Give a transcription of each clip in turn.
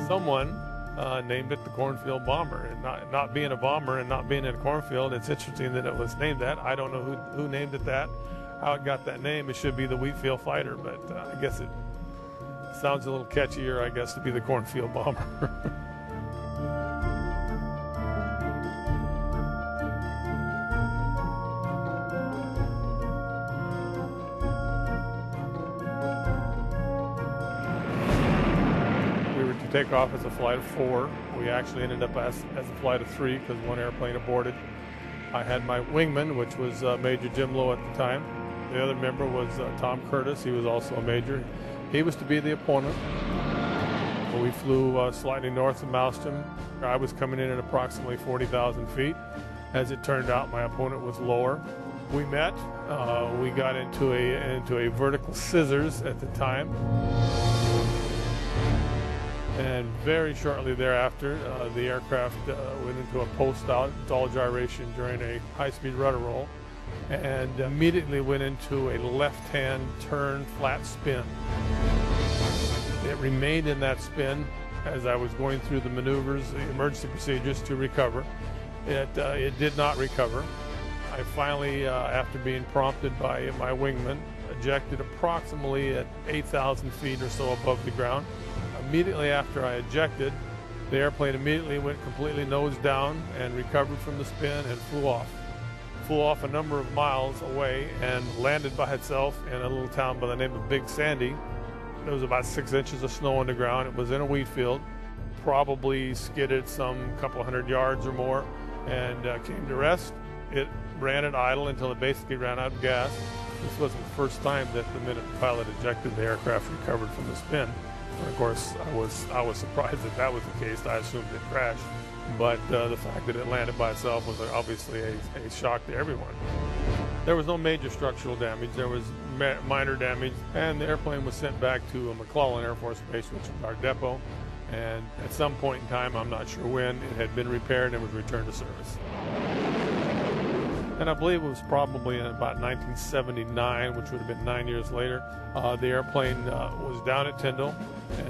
someone named it the Cornfield Bomber. And not being a bomber and not being in a cornfield, it's interesting that it was named that. I don't know who named it that, how it got that name. It should be the Wheatfield Fighter, but I guess it sounds a little catchier, I guess, to be the Cornfield Bomber. Take off as a flight of 4. We actually ended up as a flight of 3 because one airplane aborted. I had my wingman, which was Major Jim Lowe at the time. The other member was Tom Curtis. He was also a major. He was to be the opponent. We flew slightly north of Mauston. I was coming in at approximately 40,000 feet. As it turned out, my opponent was lower. We met. We got into a vertical scissors at the time. And very shortly thereafter, the aircraft went into a post-stall gyration during a high-speed rudder roll and immediately went into a left-hand turn flat spin. It remained in that spin as I was going through the maneuvers, the emergency procedures to recover. It did not recover. I finally, after being prompted by my wingman, ejected approximately at 8,000 feet or so above the ground. Immediately after I ejected, the airplane immediately went completely nose down and recovered from the spin and flew off. Flew off a number of miles away and landed by itself in a little town by the name of Big Sandy. There was about 6 inches of snow on the ground. It was in a wheat field. Probably skidded some couple hundred yards or more and came to rest. It ran at idle until it basically ran out of gas. This wasn't the first time that the minute the pilot ejected, the aircraft recovered from the spin. And of course, I was surprised that was the case. I assumed it crashed, but the fact that it landed by itself was obviously a shock to everyone. There was no major structural damage. There was minor damage, and the airplane was sent back to McClellan Air Force Base, which was our depot. And at some point in time, I'm not sure when, it had been repaired and was returned to service. And I believe it was probably in about 1979, which would have been 9 years later. The airplane was down at Tyndall,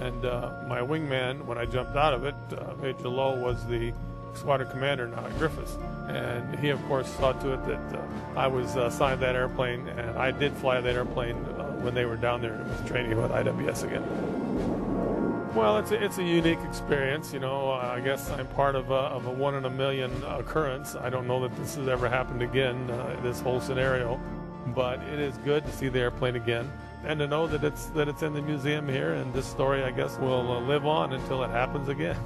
and my wingman, when I jumped out of it, Major Lowe, was the squadron commander now at Griffiths. And he, of course, saw to it that I was assigned that airplane, and I did fly that airplane when they were down there with training with IWS again. Well, it's a unique experience, you know. I guess I'm part of a 1 in a million occurrence. I don't know that this has ever happened again, this whole scenario, but it is good to see the airplane again and to know that it's in the museum here, and this story, I guess, will live on until it happens again.